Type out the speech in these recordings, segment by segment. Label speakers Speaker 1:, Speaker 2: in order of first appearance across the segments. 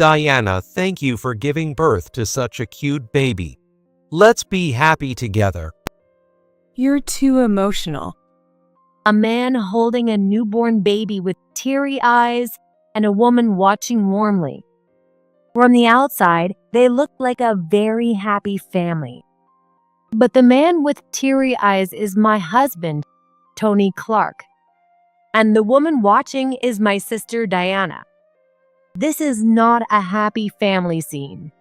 Speaker 1: Diana, thank you for giving birth to such a cute baby. Let's be happy together.
Speaker 2: You're too emotional.
Speaker 3: A man holding a newborn baby with teary eyes and a woman watching warmly. From the outside, they looked like a very happy family. But the man with teary eyes is my husband, Tony Clark. And the woman watching is my sister Diana. This is not a happy family scene.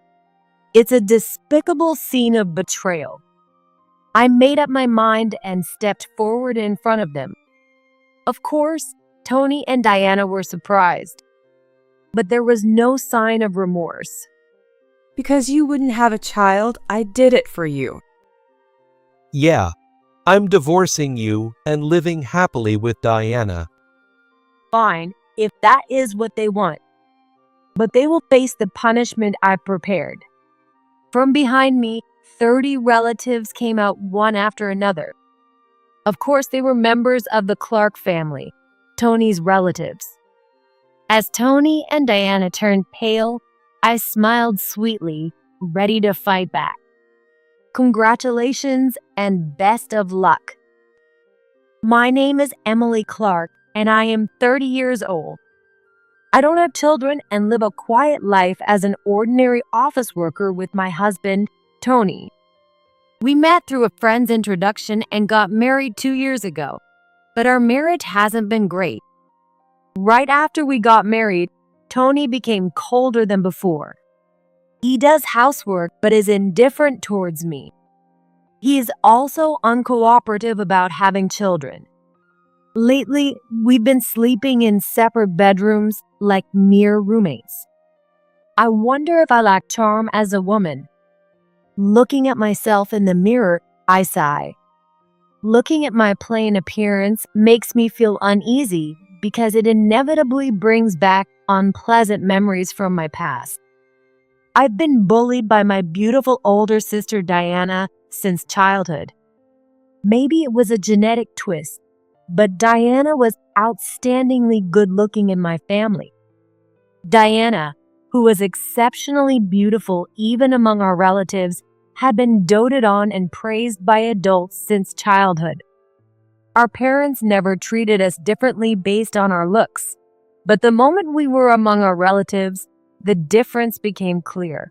Speaker 3: It's a despicable scene of betrayal. I made up my mind and stepped forward in front of them. Of course, Tony and Diana were surprised, but there was no sign of remorse.
Speaker 2: Because you wouldn't have a child, I did it for you.
Speaker 1: Yeah, I'm divorcing you and living happily with Diana.
Speaker 3: Fine, if that is what they want. But they will face the punishment I've prepared. From behind me, 30 relatives came out one after another. Of course, they were members of the Clark family, Tony's relatives. As Tony and Diana turned pale, I smiled sweetly, ready to fight back. Congratulations and best of luck. My name is Emily Clark, and I am 30 years old. I don't have children and live a quiet life as an ordinary office worker with my husband, Tony. We met through a friend's introduction and got married 2 years ago, but our marriage hasn't been great. Right after we got married, Tony became colder than before. He does housework but is indifferent towards me. He is also uncooperative about having children. Lately, we've been sleeping in separate bedrooms like mere roommates. I wonder if I lack charm as a woman. Looking at myself in the mirror, I sigh. Looking at my plain appearance makes me feel uneasy because it inevitably brings back unpleasant memories from my past. I've been bullied by my beautiful older sister Diana since childhood. Maybe it was a genetic twist, but Diana was outstandingly good-looking in my family. Diana, who was exceptionally beautiful even among our relatives, had been doted on and praised by adults since childhood. Our parents never treated us differently based on our looks, but the moment we were among our relatives, the difference became clear.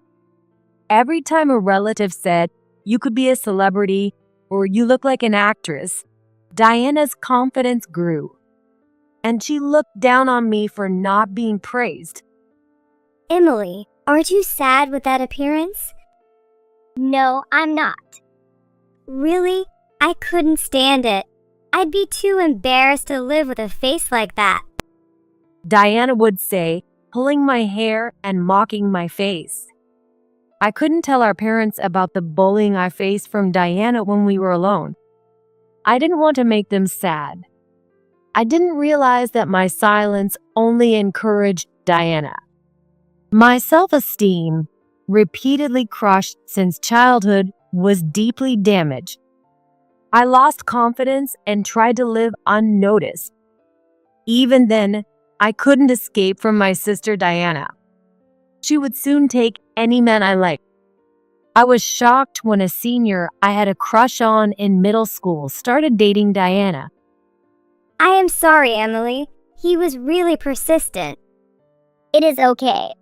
Speaker 3: Every time a relative said, "You could be a celebrity," or "You look like an actress," Diana's confidence grew, and she looked down on me for not being praised.
Speaker 4: Emily, aren't you sad with that appearance? No, I'm not. Really? I couldn't stand it. I'd be too embarrassed to live with a face like that,
Speaker 3: Diana would say, pulling my hair and mocking my face. I couldn't tell our parents about the bullying I faced from Diana when we were alone. I didn't want to make them sad. I didn't realize that my silence only encouraged Diana. My self-esteem, repeatedly crushed since childhood, was deeply damaged. I lost confidence and tried to live unnoticed. Even then, I couldn't escape from my sister Diana. She would soon take any man I liked. I was shocked when a senior I had a crush on in middle school started dating Diana.
Speaker 4: I am sorry, Emily. He was really persistent. It is okay.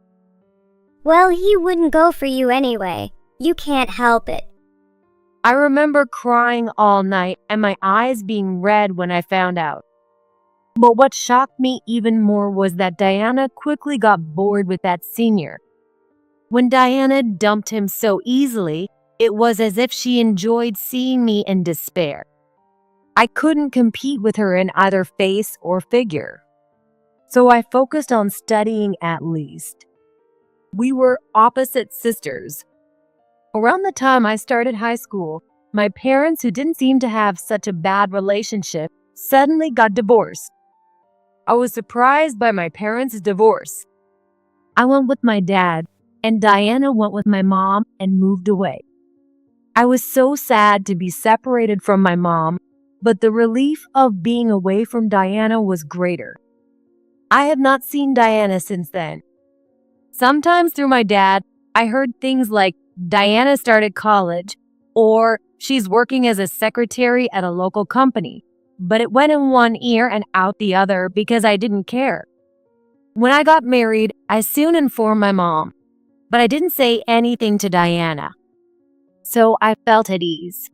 Speaker 4: Well, he wouldn't go for you anyway. You can't help it.
Speaker 3: I remember crying all night and my eyes being red when I found out. But what shocked me even more was that Diana quickly got bored with that senior. When Diana dumped him so easily, it was as if she enjoyed seeing me in despair. I couldn't compete with her in either face or figure. So I focused on studying at least. We were opposite sisters. Around the time I started high school, my parents, who didn't seem to have such a bad relationship, suddenly got divorced. I was surprised by my parents' divorce. I went with my dad, and Diana went with my mom and moved away. I was so sad to be separated from my mom, but the relief of being away from Diana was greater. I have not seen Diana since then. Sometimes through my dad, I heard things like Diana started college or she's working as a secretary at a local company. But it went in one ear and out the other because I didn't care. When I got married, I soon informed my mom, but I didn't say anything to Diana. So I felt at ease.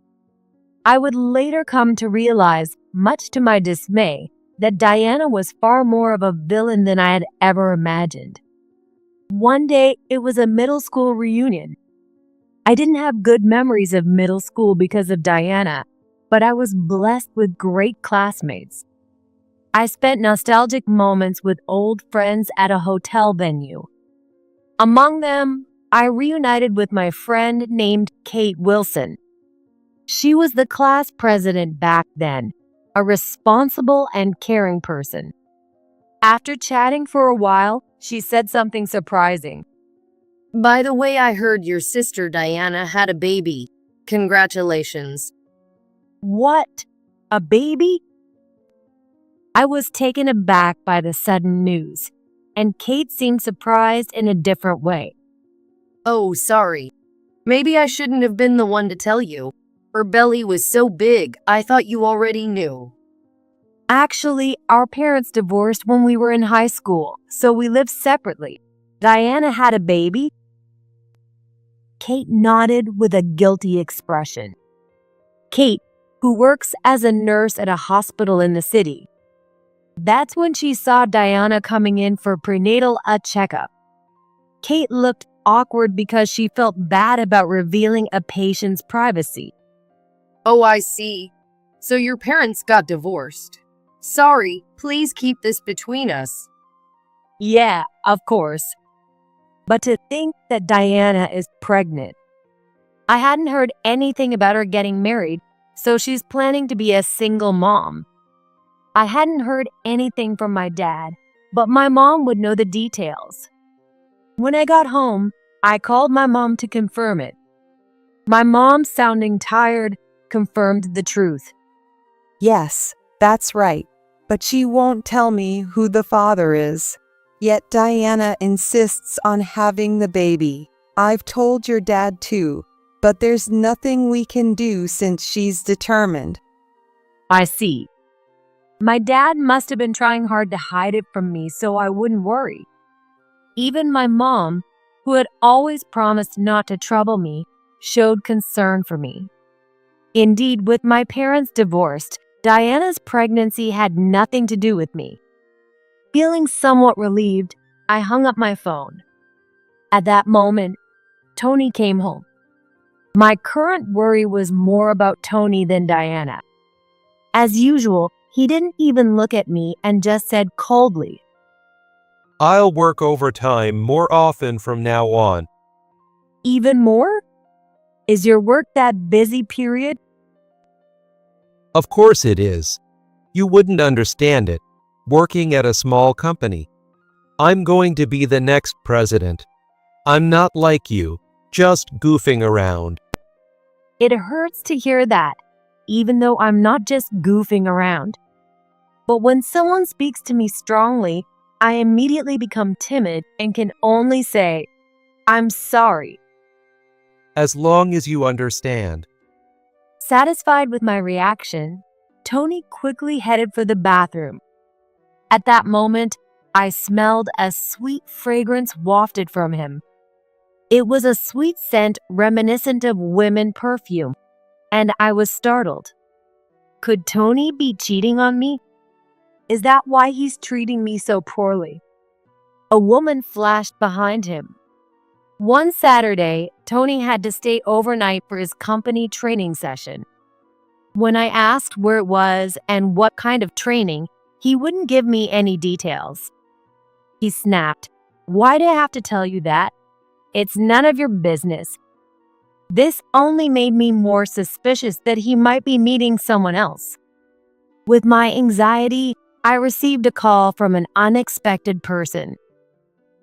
Speaker 3: I would later come to realize, much to my dismay, that Diana was far more of a villain than I had ever imagined. One day, it was a middle school reunion. I didn't have good memories of middle school because of Diana, but I was blessed with great classmates. I spent nostalgic moments with old friends at a hotel venue. Among them, I reunited with my friend named Kate Wilson. She was the class president back then, a responsible and caring person. After chatting for a while, she said something surprising.
Speaker 5: By the way, I heard your sister Diana had a baby. Congratulations.
Speaker 3: What? A baby? I was taken aback by the sudden news, and Kate seemed surprised in a different way.
Speaker 5: Oh, sorry. Maybe I shouldn't have been the one to tell you. Her belly was so big, I thought you already knew.
Speaker 3: Actually, our parents divorced when we were in high school, so we lived separately. Diana had a baby? Kate nodded with a guilty expression. Kate, who works as a nurse at a hospital in the city. That's when she saw Diana coming in for prenatal checkup. Kate looked awkward because she felt bad about revealing a patient's privacy.
Speaker 5: Oh, I see. So your parents got divorced. Sorry, please keep this between us.
Speaker 3: Yeah, of course. But to think that Diana is pregnant. I hadn't heard anything about her getting married, so she's planning to be a single mom. I hadn't heard anything from my dad, but my mom would know the details. When I got home, I called my mom to confirm it. My mom, sounding tired, confirmed the truth.
Speaker 2: Yes, that's right. But she won't tell me who the father is. Yet Diana insists on having the baby. I've told your dad too, but there's nothing we can do since she's determined.
Speaker 3: I see. My dad must have been trying hard to hide it from me so I wouldn't worry. Even my mom, who had always promised not to trouble me, showed concern for me. Indeed, with my parents divorced, Diana's pregnancy had nothing to do with me. Feeling somewhat relieved, I hung up my phone. At that moment, Tony came home. My current worry was more about Tony than Diana. As usual, he didn't even look at me and just said coldly,
Speaker 1: I'll work overtime more often from now on.
Speaker 3: "Even more? Is your work that busy, period?"
Speaker 1: Of course it is. You wouldn't understand it, working at a small company. I'm going to be the next president. I'm not like you, just goofing around.
Speaker 3: It hurts to hear that, even though I'm not just goofing around. But when someone speaks to me strongly, I immediately become timid and can only say, "I'm sorry."
Speaker 1: As long as you understand.
Speaker 3: Satisfied with my reaction, Tony quickly headed for the bathroom. At that moment, I smelled a sweet fragrance wafted from him. It was a sweet scent reminiscent of women perfume, and I was startled. Could Tony be cheating on me? Is that why he's treating me so poorly? A woman flashed behind him. One Saturday, Tony had to stay overnight for his company training session. When I asked where it was and what kind of training, he wouldn't give me any details. He snapped, "Why do I have to tell you that? It's none of your business." This only made me more suspicious that he might be meeting someone else. With my anxiety, I received a call from an unexpected person.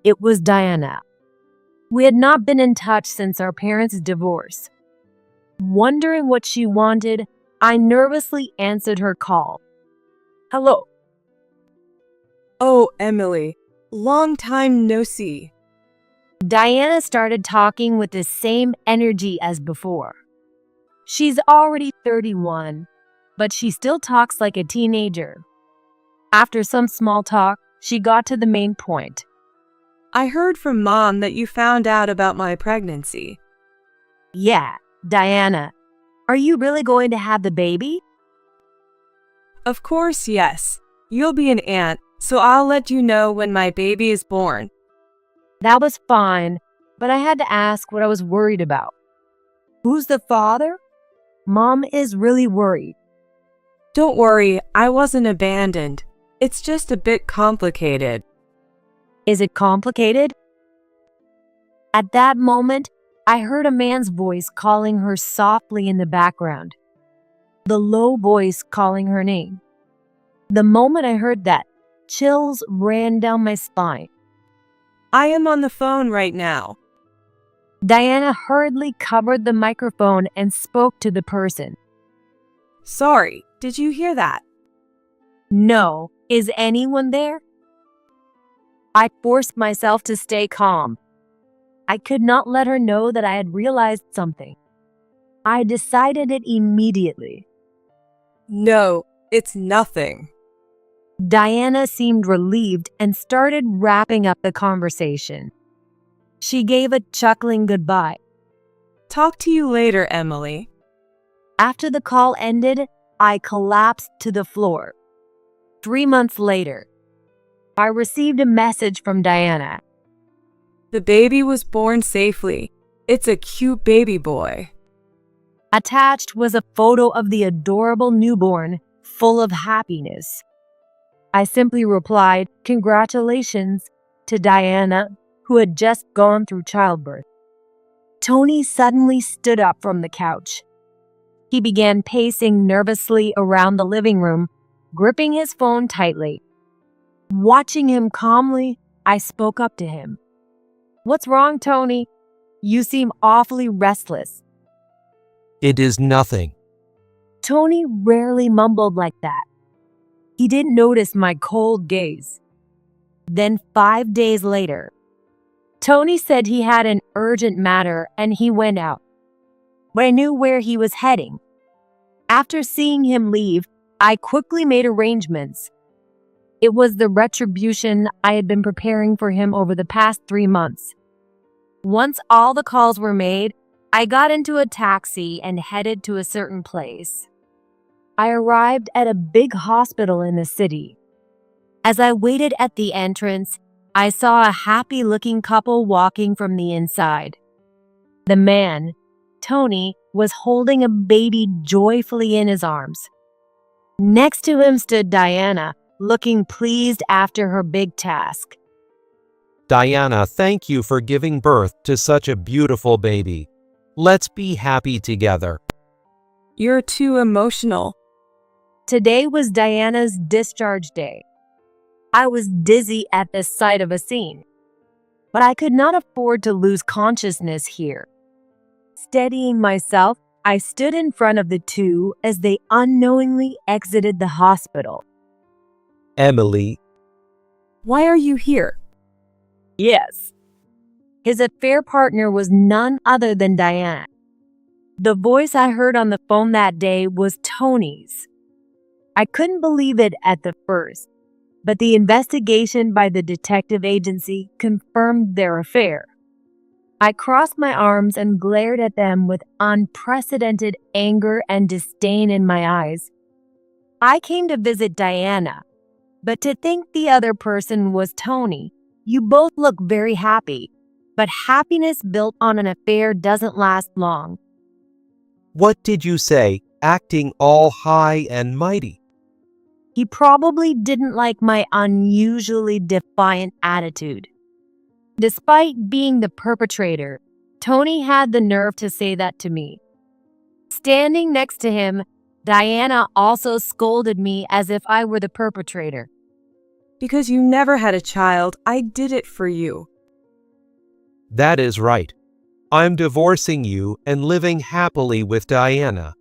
Speaker 3: It was Diana. We had not been in touch since our parents' divorce. Wondering what she wanted, I nervously answered her call.
Speaker 2: Hello. Oh, Emily. Long time no see.
Speaker 3: Diana started talking with the same energy as before. She's already 31, but she still talks like a teenager. After some small talk, she got to the main point.
Speaker 2: I heard from Mom that you found out about my pregnancy.
Speaker 3: Yeah, Diana, are you really going to have the baby?
Speaker 2: Of course, yes. You'll be an aunt, so I'll let you know when my baby is born.
Speaker 3: That was fine, but I had to ask what I was worried about. Who's the father? Mom is really worried.
Speaker 2: Don't worry, I wasn't abandoned. It's just a bit complicated.
Speaker 3: Is it complicated? At that moment, I heard a man's voice calling her softly in the background. The low voice calling her name. The moment I heard that, chills ran down my spine.
Speaker 2: I am on the phone right now.
Speaker 3: Diana hurriedly covered the microphone and spoke to the person.
Speaker 2: Sorry, did you hear that?
Speaker 3: No, is anyone there? I forced myself to stay calm. I could not let her know that I had realized something. I decided it immediately.
Speaker 2: No, it's nothing.
Speaker 3: Diana seemed relieved and started wrapping up the conversation. She gave a chuckling goodbye.
Speaker 2: Talk to you later, Emily.
Speaker 3: After the call ended, I collapsed to the floor. 3 months later, I received a message from Diana.
Speaker 2: The baby was born safely. It's a cute baby boy.
Speaker 3: Attached was a photo of the adorable newborn, full of happiness. I simply replied, "Congratulations," to Diana, who had just gone through childbirth. Tony suddenly stood up from the couch. He began pacing nervously around the living room, gripping his phone tightly. Watching him calmly, I spoke up to him. "What's wrong, Tony? You seem awfully restless."
Speaker 1: It is nothing.
Speaker 3: Tony rarely mumbled like that. He didn't notice my cold gaze. Then 5 days later, Tony said he had an urgent matter and he went out. But I knew where he was heading. After seeing him leave, I quickly made arrangements. It was the retribution I had been preparing for him over the past 3 months. Once all the calls were made, I got into a taxi and headed to a certain place. I arrived at a big hospital in the city. As I waited at the entrance, I saw a happy-looking couple walking from the inside. The man, Tony, was holding a baby joyfully in his arms. Next to him stood Diana, looking pleased after her big task.
Speaker 1: Diana, thank you for giving birth to such a beautiful baby. Let's be happy together.
Speaker 2: You're too emotional.
Speaker 3: Today was Diana's discharge day. I was dizzy at the sight of a scene, but I could not afford to lose consciousness here. Steadying myself, I stood in front of the two as they unknowingly exited the hospital.
Speaker 1: Emily,
Speaker 2: Why are you here?
Speaker 3: Yes. His affair partner was none other than Diana. The voice I heard on the phone that day was Tony's. I couldn't believe it at the first, but the investigation by the detective agency confirmed their affair. I crossed my arms and glared at them with unprecedented anger and disdain in my eyes. I came to visit Diana, but to think the other person was Tony. You both look very happy, but happiness built on an affair doesn't last long.
Speaker 1: what did you say, acting all high and mighty?
Speaker 3: He probably didn't like my unusually defiant attitude. Despite being the perpetrator, Tony had the nerve to say that to me. Standing next to him, Diana also scolded me as if I were the perpetrator.
Speaker 2: Because you never had a child, I did it for you.
Speaker 1: That is right. I'm divorcing you and living happily with Diana.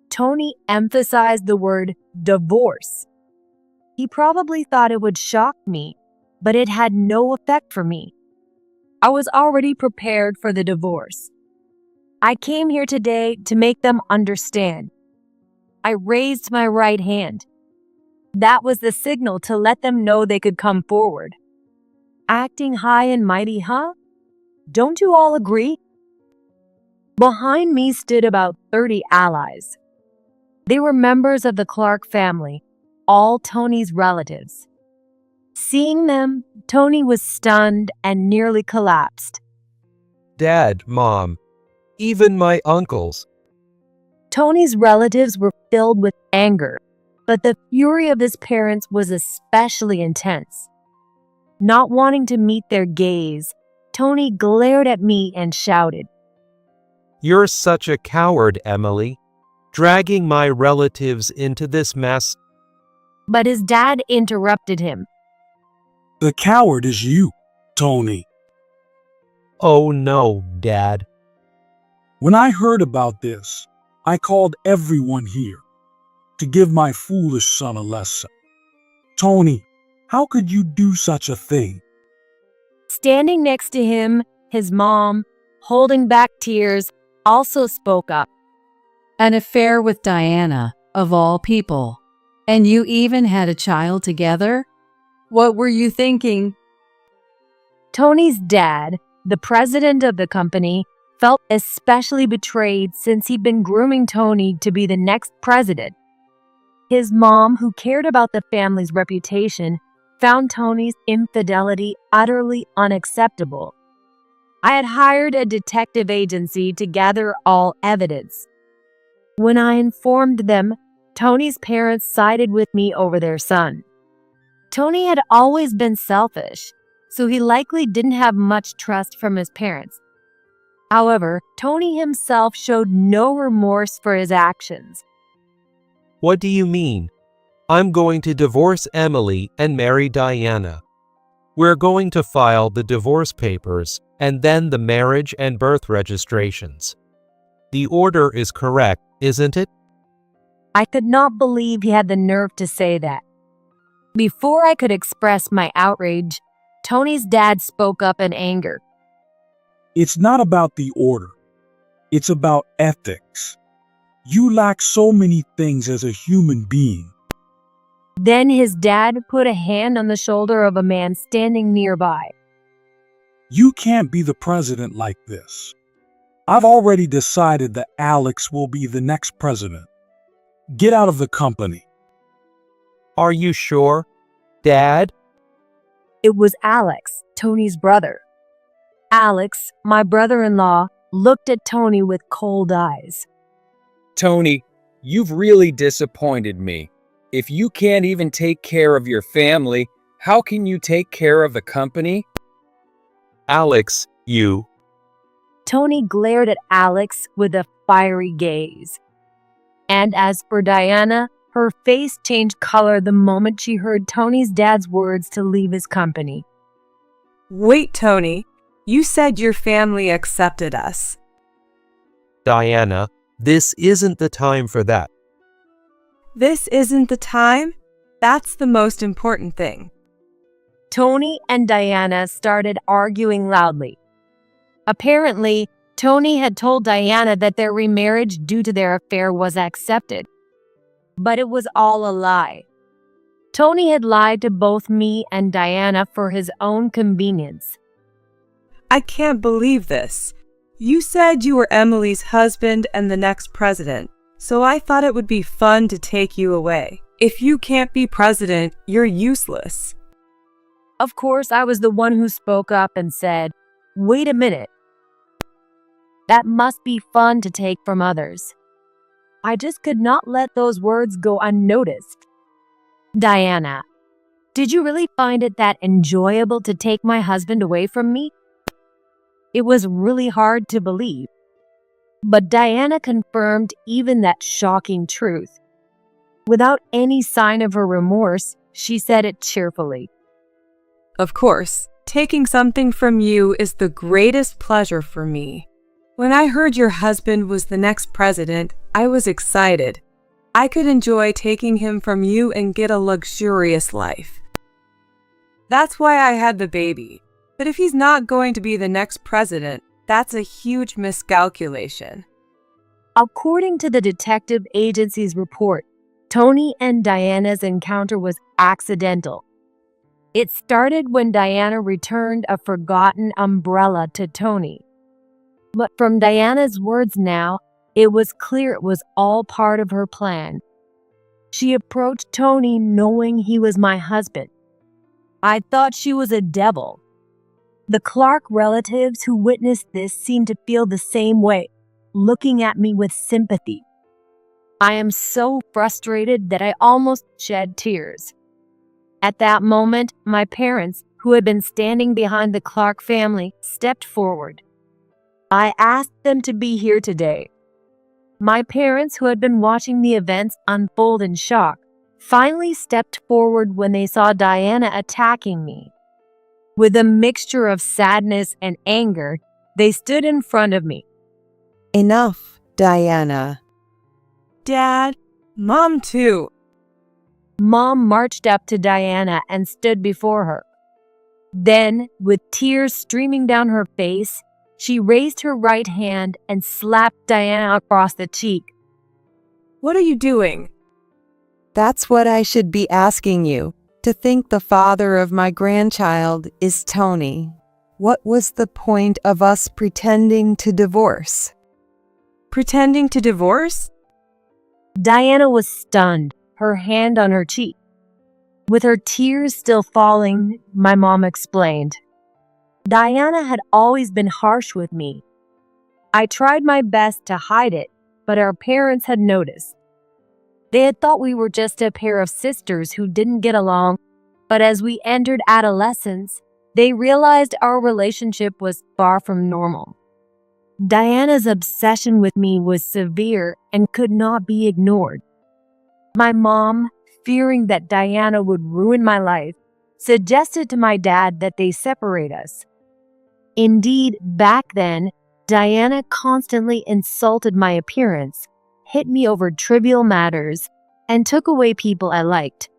Speaker 3: Tony emphasized the word divorce. He probably thought it would shock me, but it had no effect for me. I was already prepared for the divorce. I came here today to make them understand. I raised my right hand. That was the signal to let them know they could come forward. Acting high and mighty, huh? Don't you all agree? Behind me stood about 30 allies. They were members of the Clark family, all Tony's relatives. Seeing them, Tony was stunned and nearly collapsed.
Speaker 1: Dad, Mom, even my uncles.
Speaker 3: Tony's relatives were filled with anger, but the fury of his parents was especially intense. Not wanting to meet their gaze, Tony glared at me and shouted,
Speaker 1: You're such a coward, Emily, dragging my relatives into this mess.
Speaker 3: but his dad interrupted him.
Speaker 6: The coward is you, Tony.
Speaker 1: Oh no, Dad.
Speaker 6: When I heard about this, I called everyone here to give my foolish son a lesson. Tony, how could you do such a thing?
Speaker 3: Standing next to him, his mom, holding back tears, also spoke up.
Speaker 7: An affair with Diana, of all people. And you even had a child together? What were you thinking?
Speaker 3: Tony's dad, the president of the company, felt especially betrayed since he'd been grooming Tony to be the next president. His mom, who cared about the family's reputation, found Tony's infidelity utterly unacceptable. I had hired a detective agency to gather all evidence. When I informed them, Tony's parents sided with me over their son. Tony had always been selfish, so he likely didn't have much trust from his parents. However, Tony himself showed no remorse for his actions.
Speaker 1: What do you mean? I'm going to divorce Emily and marry Diana. We're going to file the divorce papers and then the marriage and birth registrations. The order is correct, isn't it?
Speaker 3: I could not believe he had the nerve to say that. Before I could express my outrage, Tony's dad spoke up in anger.
Speaker 6: It's not about the order. It's about ethics. You lack so many things as a human being.
Speaker 3: Then his dad put a hand on the shoulder of a man standing nearby.
Speaker 6: You can't be the president like this. I've already decided that Alex will be the next president. Get out of the company.
Speaker 1: Are you sure, Dad?
Speaker 3: It was Alex, Tony's brother. Alex, my brother-in-law, looked at Tony with cold eyes.
Speaker 8: Tony, you've really disappointed me. If you can't even take care of your family, how can you take care of the company?
Speaker 1: Alex, you.
Speaker 3: Tony glared at Alex with a fiery gaze. And as for Diana, her face changed color the moment she heard Tony's dad's words to leave his company.
Speaker 2: Wait, Tony. You said your family accepted us.
Speaker 1: Diana, this isn't the time for that.
Speaker 2: This isn't the time? That's the most important thing.
Speaker 3: Tony and Diana started arguing loudly. Apparently, Tony had told Diana that their remarriage due to their affair was accepted. But it was all a lie. Tony had lied to both me and Diana for his own convenience.
Speaker 2: I can't believe this. You said you were Emily's husband and the next president, so I thought it would be fun to take you away. If you can't be president, you're useless.
Speaker 3: Of course, I was the one who spoke up and said, "Wait a minute. That must be fun to take from others." I just could not let those words go unnoticed. Diana, did you really find it that enjoyable to take my husband away from me? It was really hard to believe. But Diana confirmed even that shocking truth. Without any sign of her remorse, she said it cheerfully.
Speaker 2: Of course, taking something from you is the greatest pleasure for me. When I heard your husband was the next president, I was excited. I could enjoy taking him from you and get a luxurious life. That's why I had the baby. But if he's not going to be the next president, that's a huge miscalculation.
Speaker 3: According to the detective agency's report, Tony and Diana's encounter was accidental. It started when Diana returned a forgotten umbrella to Tony. But from Diana's words now, it was clear it was all part of her plan. She approached Tony knowing he was my husband. I thought she was a devil. The Clark relatives who witnessed this seemed to feel the same way, looking at me with sympathy. I am so frustrated that I almost shed tears. At that moment, my parents, who had been standing behind the Clark family, stepped forward. I asked them to be here today. My parents, who had been watching the events unfold in shock, finally stepped forward when they saw Diana attacking me. With a mixture of sadness and anger, they stood in front of me.
Speaker 2: Enough, Diana. Dad, Mom too.
Speaker 3: Mom marched up to Diana and stood before her. Then, with tears streaming down her face, she raised her right hand and slapped Diana across the cheek.
Speaker 2: What are you doing? That's what I should be asking you. To think the father of my grandchild is Tony. What was the point of us pretending to divorce? Pretending to divorce?
Speaker 3: Diana was stunned, her hand on her cheek. With her tears still falling, my mom explained. Diana had always been harsh with me. I tried my best to hide it, but our parents had noticed. They had thought we were just a pair of sisters who didn't get along, but as we entered adolescence, they realized our relationship was far from normal. Diana's obsession with me was severe and could not be ignored. My mom, fearing that Diana would ruin my life, suggested to my dad that they separate us. Indeed, back then, Diana constantly insulted my appearance, hit me over trivial matters, and took away people I liked.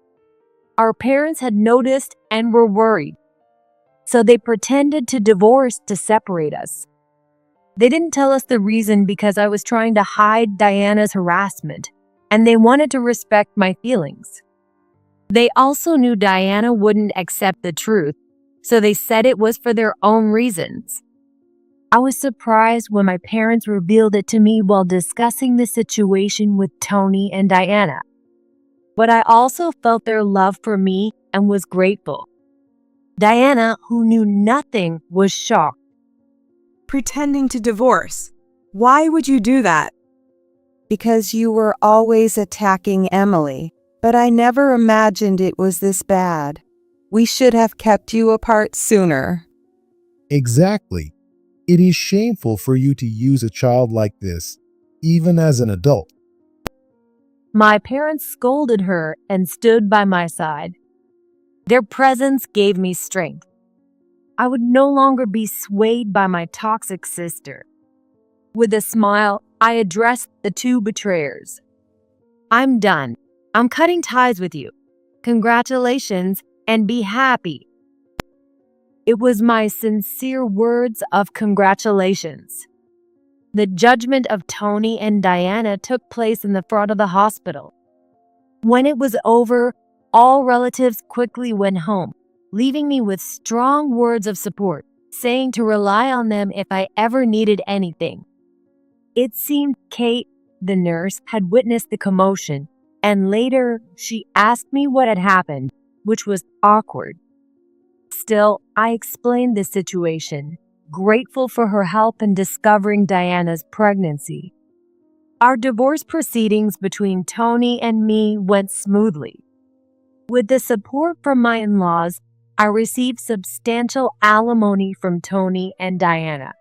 Speaker 3: Our parents had noticed and were worried, so they pretended to divorce to separate us. They didn't tell us the reason because I was trying to hide Diana's harassment, and they wanted to respect my feelings. They also knew Diana wouldn't accept the truth, so they said it was for their own reasons. I was surprised when my parents revealed it to me while discussing the situation with Tony and Diana. But I also felt their love for me and was grateful. Diana, who knew nothing, was shocked.
Speaker 2: Pretending to divorce. Why would you do that? Because you were always attacking Emily, but I never imagined it was this bad. We should have kept you apart sooner.
Speaker 9: Exactly. It is shameful for you to use a child like this, even as an adult.
Speaker 3: My parents scolded her and stood by my side. Their presence gave me strength. I would no longer be swayed by my toxic sister. With a smile, I addressed the two betrayers. I'm done. I'm cutting ties with you. Congratulations, and be happy. It was my sincere words of congratulations. The judgment of Tony and Diana took place in the front of the hospital. When it was over, all relatives quickly went home, leaving me with strong words of support, saying to rely on them if I ever needed anything. It seemed Kate, the nurse, had witnessed the commotion, and later she asked me what had happened, which was awkward. Still, I explained the situation, grateful for her help in discovering Diana's pregnancy. Our divorce proceedings between Tony and me went smoothly. With the support from my in-laws, I received substantial alimony from Tony and Diana.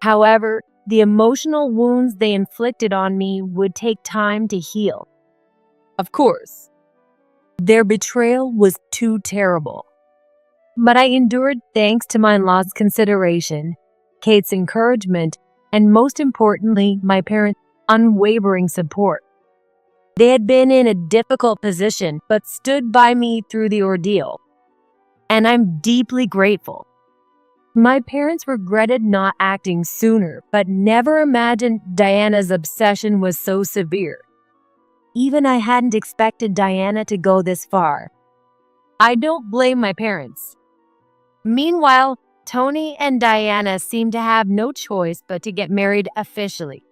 Speaker 3: However, the emotional wounds they inflicted on me would take time to heal. Of course, their betrayal was too terrible. But I endured thanks to my in-laws' consideration, Kate's encouragement, and most importantly, my parents' unwavering support. They had been in a difficult position, but stood by me through the ordeal. And I'm deeply grateful. My parents regretted not acting sooner, but never imagined Diana's obsession was so severe. Even I hadn't expected Diana to go this far. I don't blame my parents. Meanwhile, Tony and Diana seemed to have no choice but to get married officially.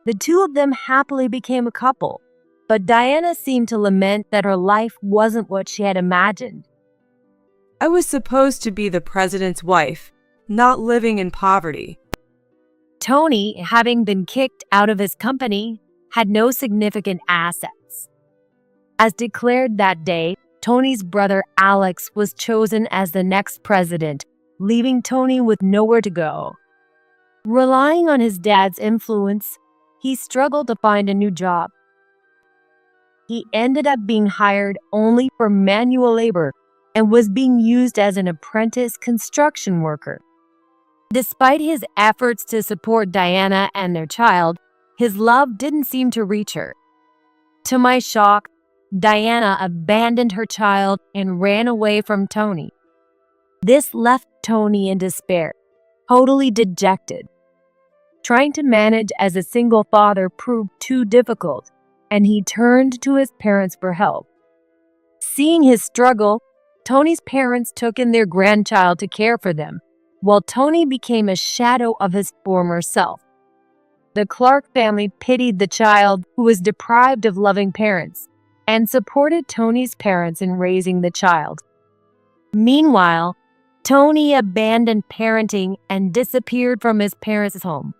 Speaker 3: The two of them happily became a couple, but Diana seemed to lament that her life wasn't what she had imagined.
Speaker 10: I was supposed to be the president's wife, not living in poverty.
Speaker 3: Tony, having been kicked out of his company, had no significant assets. As declared that day, Tony's brother Alex was chosen as the next president, leaving Tony with nowhere to go. Relying on his dad's influence, he struggled to find a new job. He ended up being hired only for manual labor and was being used as an apprentice construction worker. Despite his efforts to support Diana and their child, his love didn't seem to reach her. To my shock, Diana abandoned her child and ran away from Tony. This left Tony in despair, totally dejected. Trying to manage as a single father proved too difficult, and he turned to his parents for help. Seeing his struggle, Tony's parents took in their grandchild to care for them, while Tony became a shadow of his former self. The Clark family pitied the child who was deprived of loving parents and supported Tony's parents in raising the child. Meanwhile, Tony abandoned parenting and disappeared from his parents' home.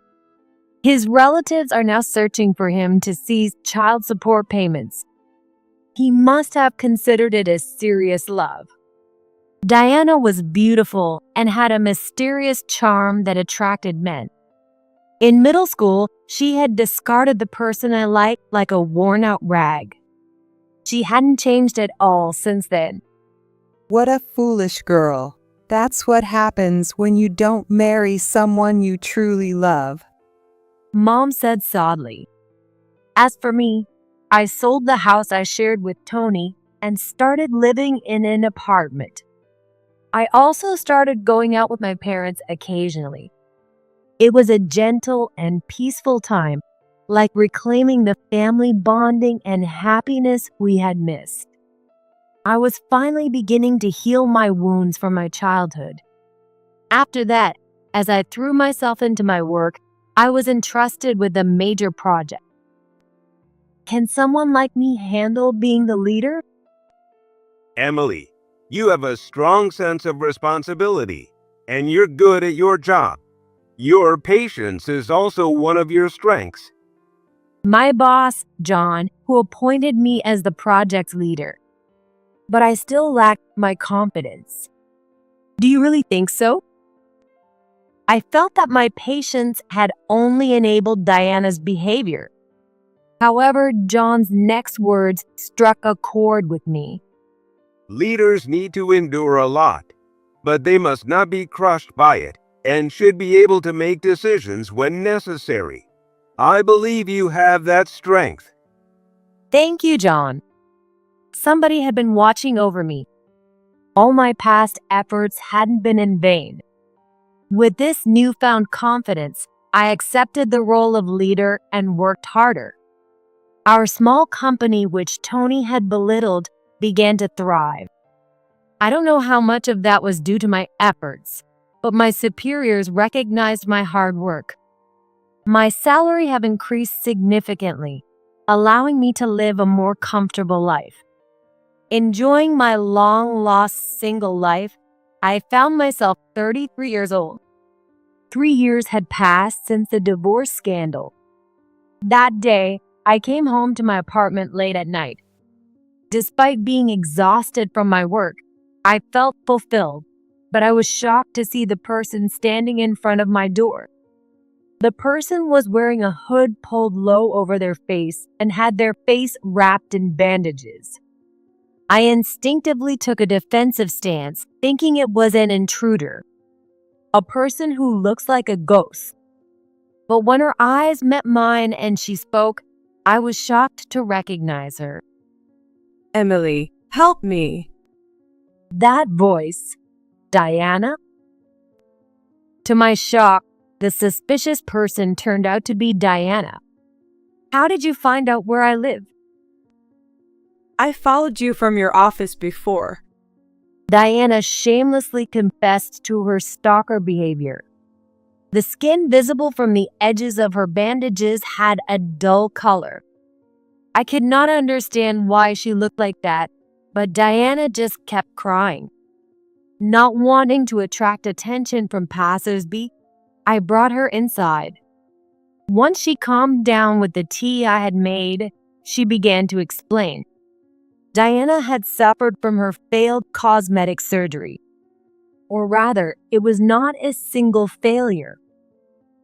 Speaker 3: His relatives are now searching for him to seize child support payments. He must have considered it a serious love. Diana was beautiful and had a mysterious charm that attracted men. In middle school, she had discarded the person I liked like a worn-out rag. She hadn't changed at all since then.
Speaker 2: What a foolish girl. That's what happens when you don't marry someone you truly love.
Speaker 3: Mom said sadly. As for me, I sold the house I shared with Tony and started living in an apartment. I also started going out with my parents occasionally. It was a gentle and peaceful time, like reclaiming the family bonding and happiness we had missed. I was finally beginning to heal my wounds from my childhood. After that, as I threw myself into my work, I was entrusted with a major project. Can someone like me handle being the leader?
Speaker 11: Emily, you have a strong sense of responsibility, and you're good at your job. Your patience is also one of your strengths.
Speaker 3: My boss, John, who appointed me as the project leader. But I still lacked my confidence. Do you really think so? I felt that my patience had only enabled Diana's behavior. However, John's next words struck a chord with me.
Speaker 11: Leaders need to endure a lot, but they must not be crushed by it and should be able to make decisions when necessary. I believe you have that strength.
Speaker 3: Thank you, John. Somebody had been watching over me. All my past efforts hadn't been in vain. With this newfound confidence, I accepted the role of leader and worked harder. Our small company, which Tony had belittled, began to thrive. I don't know how much of that was due to my efforts, but my superiors recognized my hard work. My salary have increased significantly, allowing me to live a more comfortable life. Enjoying my long-lost single life, I found myself 33 years old. 3 years had passed since the divorce scandal. That day, I came home to my apartment late at night. Despite being exhausted from my work, I felt fulfilled, but I was shocked to see the person standing in front of my door. The person was wearing a hood pulled low over their face and had their face wrapped in bandages. I instinctively took a defensive stance, thinking it was an intruder, a person who looks like a ghost. But when her eyes met mine and she spoke, I was shocked to recognize her.
Speaker 10: Emily, help me.
Speaker 3: That voice, Diana? To my shock, the suspicious person turned out to be Diana. How did you find out where I live?
Speaker 10: I followed you from your office before.
Speaker 3: Diana shamelessly confessed to her stalker behavior. The skin visible from the edges of her bandages had a dull color. I could not understand why she looked like that, but Diana just kept crying. Not wanting to attract attention from passersby, I brought her inside. Once she calmed down with the tea I had made, she began to explain. Diana had suffered from her failed cosmetic surgery. Or rather, it was not a single failure.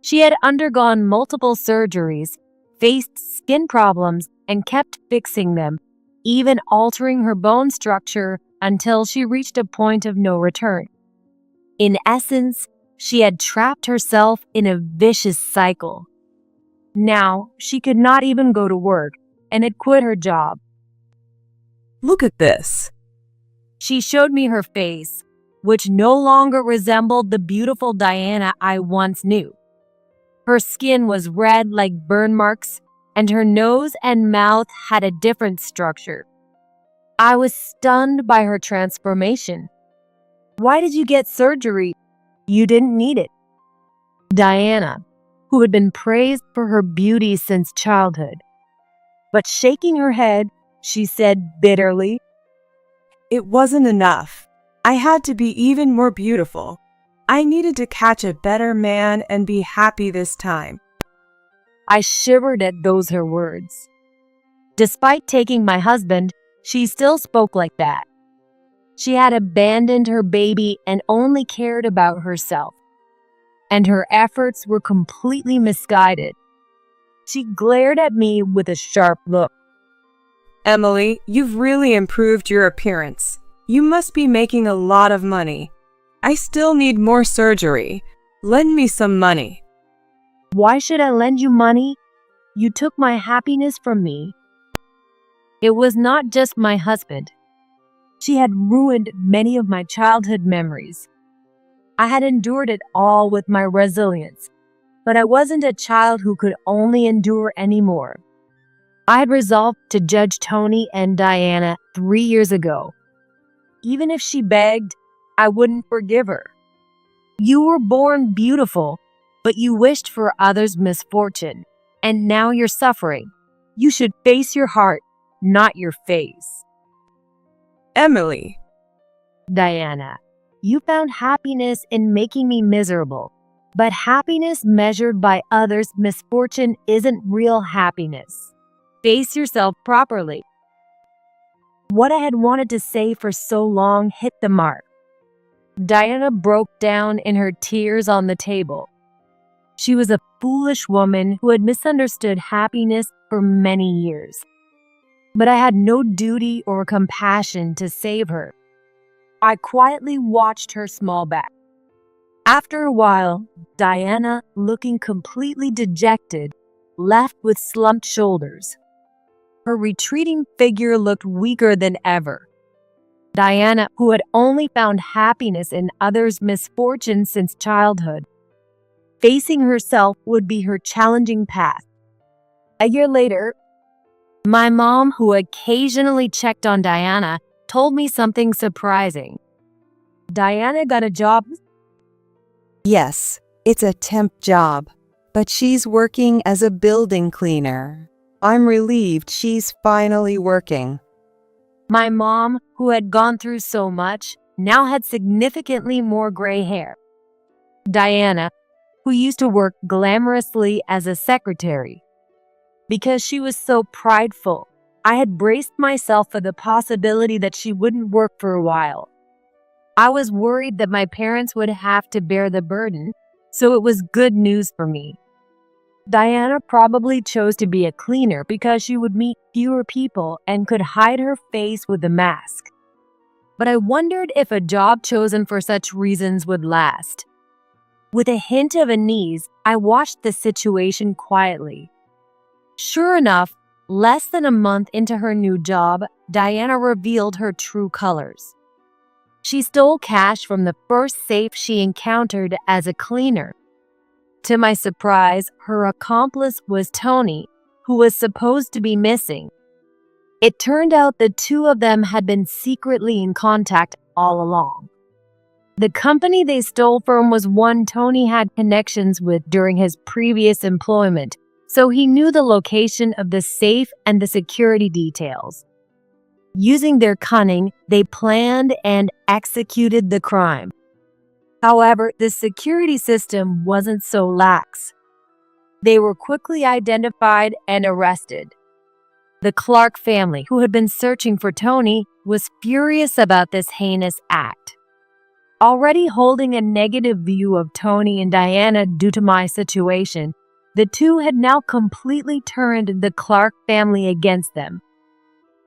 Speaker 3: She had undergone multiple surgeries, faced skin problems, and kept fixing them, even altering her bone structure until she reached a point of no return. In essence, she had trapped herself in a vicious cycle. Now, she could not even go to work and had quit her job.
Speaker 10: Look at this.
Speaker 3: She showed me her face, which no longer resembled the beautiful Diana I once knew. Her skin was red like burn marks, and her nose and mouth had a different structure. I was stunned by her transformation. Why did you get surgery? You didn't need it. Diana, who had been praised for her beauty since childhood. But shaking her head, she said bitterly,
Speaker 10: It wasn't enough. I had to be even more beautiful. I needed to catch a better man and be happy this time.
Speaker 3: I shivered at those her words. Despite taking my husband, she still spoke like that. She had abandoned her baby and only cared about herself. And her efforts were completely misguided. She glared at me with a sharp look.
Speaker 10: Emily, you've really improved your appearance. You must be making a lot of money. I still need more surgery. Lend me some money.
Speaker 3: Why should I lend you money? You took my happiness from me. It was not just my husband. She had ruined many of my childhood memories. I had endured it all with my resilience, but I wasn't a child who could only endure anymore. I had resolved to judge Tony and Diana 3 years ago. Even if she begged, I wouldn't forgive her. You were born beautiful, but you wished for others' misfortune, and now you're suffering. You should face your heart, not your face.
Speaker 10: Emily.
Speaker 3: Diana, you found happiness in making me miserable, but happiness measured by others' misfortune isn't real happiness. Face yourself properly. What I had wanted to say for so long hit the mark. Diana broke down in her tears on the table. She was a foolish woman who had misunderstood happiness for many years. But I had no duty or compassion to save her. I quietly watched her small back. After a while, Diana, looking completely dejected, left with slumped shoulders. Her retreating figure looked weaker than ever. Diana, who had only found happiness in others' misfortune since childhood. Facing herself would be her challenging path. A year later, my mom, who occasionally checked on Diana, told me something surprising. Diana got a job?
Speaker 2: Yes, it's a temp job, but she's working as a building cleaner. I'm relieved she's finally working.
Speaker 3: My mom, who had gone through so much, now had significantly more gray hair. Diana, who used to work glamorously as a secretary. Because she was so prideful, I had braced myself for the possibility that she wouldn't work for a while. I was worried that my parents would have to bear the burden, so it was good news for me. Diana probably chose to be a cleaner because she would meet fewer people and could hide her face with a mask. But I wondered if a job chosen for such reasons would last. With a hint of unease, I watched the situation quietly. Sure enough, less than a month into her new job, Diana revealed her true colors. She stole cash from the first safe she encountered as a cleaner. To my surprise, her accomplice was Tony, who was supposed to be missing. It turned out the two of them had been secretly in contact all along. The company they stole from was one Tony had connections with during his previous employment, so he knew the location of the safe and the security details. Using their cunning, they planned and executed the crime. However, the security system wasn't so lax. They were quickly identified and arrested. The Clark family, who had been searching for Tony, was furious about this heinous act. Already holding a negative view of Tony and Diana due to my situation, the two had now completely turned the Clark family against them.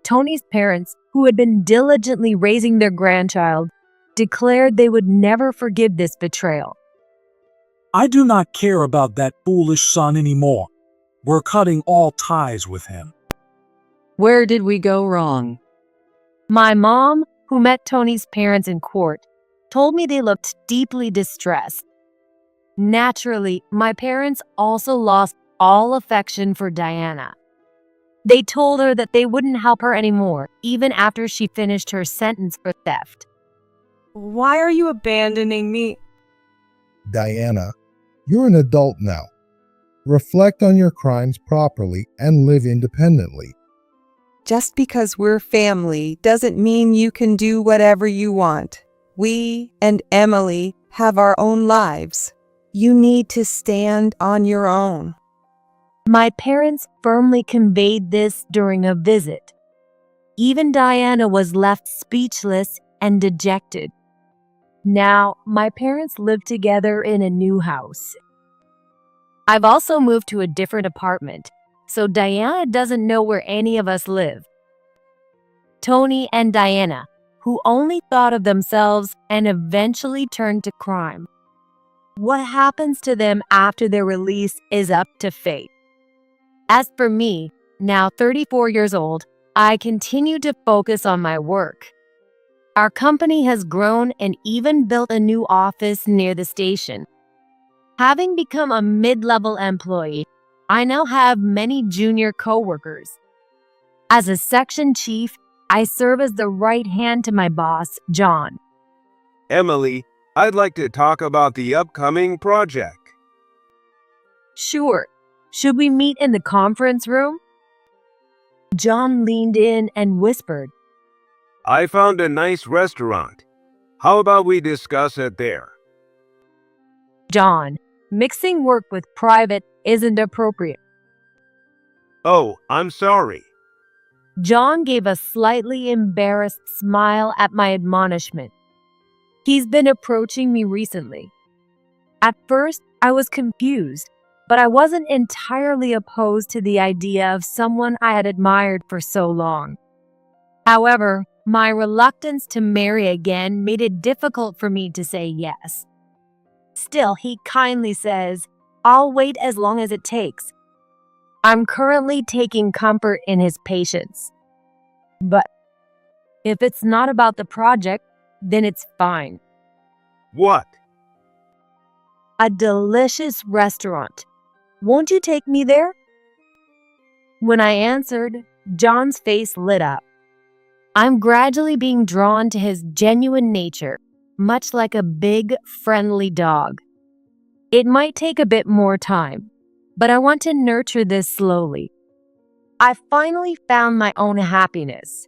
Speaker 3: Tony's parents, who had been diligently raising their grandchild, declared they would never forgive this betrayal.
Speaker 6: I do not care about that foolish son anymore. We're cutting all ties with him.
Speaker 7: Where did we go wrong?
Speaker 3: My mom, who met Tony's parents in court, told me they looked deeply distressed. Naturally, my parents also lost all affection for Diana. They told her that they wouldn't help her anymore, even after she finished her sentence for theft.
Speaker 10: Why are you abandoning me?
Speaker 9: Diana, you're an adult now. Reflect on your crimes properly and live independently.
Speaker 2: Just because we're family doesn't mean you can do whatever you want. We and Emily have our own lives. You need to stand on your own.
Speaker 3: My parents firmly conveyed this during a visit. Even Diana was left speechless and dejected. Now, my parents live together in a new house. I've also moved to a different apartment, so Diana doesn't know where any of us live. Tony and Diana, who only thought of themselves and eventually turned to crime. What happens to them after their release is up to fate. As for me, now 34 years old, I continue to focus on my work. Our company has grown and even built a new office near the station. Having become a mid-level employee, I now have many junior coworkers. As a section chief, I serve as the right hand to my boss, John.
Speaker 11: Emily, I'd like to talk about the upcoming project.
Speaker 3: Sure. Should we meet in the conference room? John leaned in and whispered,
Speaker 11: I found a nice restaurant. How about we discuss it there?
Speaker 3: John, mixing work with private isn't appropriate.
Speaker 11: Oh, I'm sorry.
Speaker 3: John gave a slightly embarrassed smile at my admonishment. He's been approaching me recently. At first, I was confused, but I wasn't entirely opposed to the idea of someone I had admired for so long. However, my reluctance to marry again made it difficult for me to say yes. Still, he kindly says, I'll wait as long as it takes. I'm currently taking comfort in his patience. But if it's not about the project, then it's fine.
Speaker 11: What?
Speaker 3: A delicious restaurant. Won't you take me there? When I answered, John's face lit up. I'm gradually being drawn to his genuine nature, much like a big, friendly dog. It might take a bit more time, but I want to nurture this slowly. I finally found my own happiness.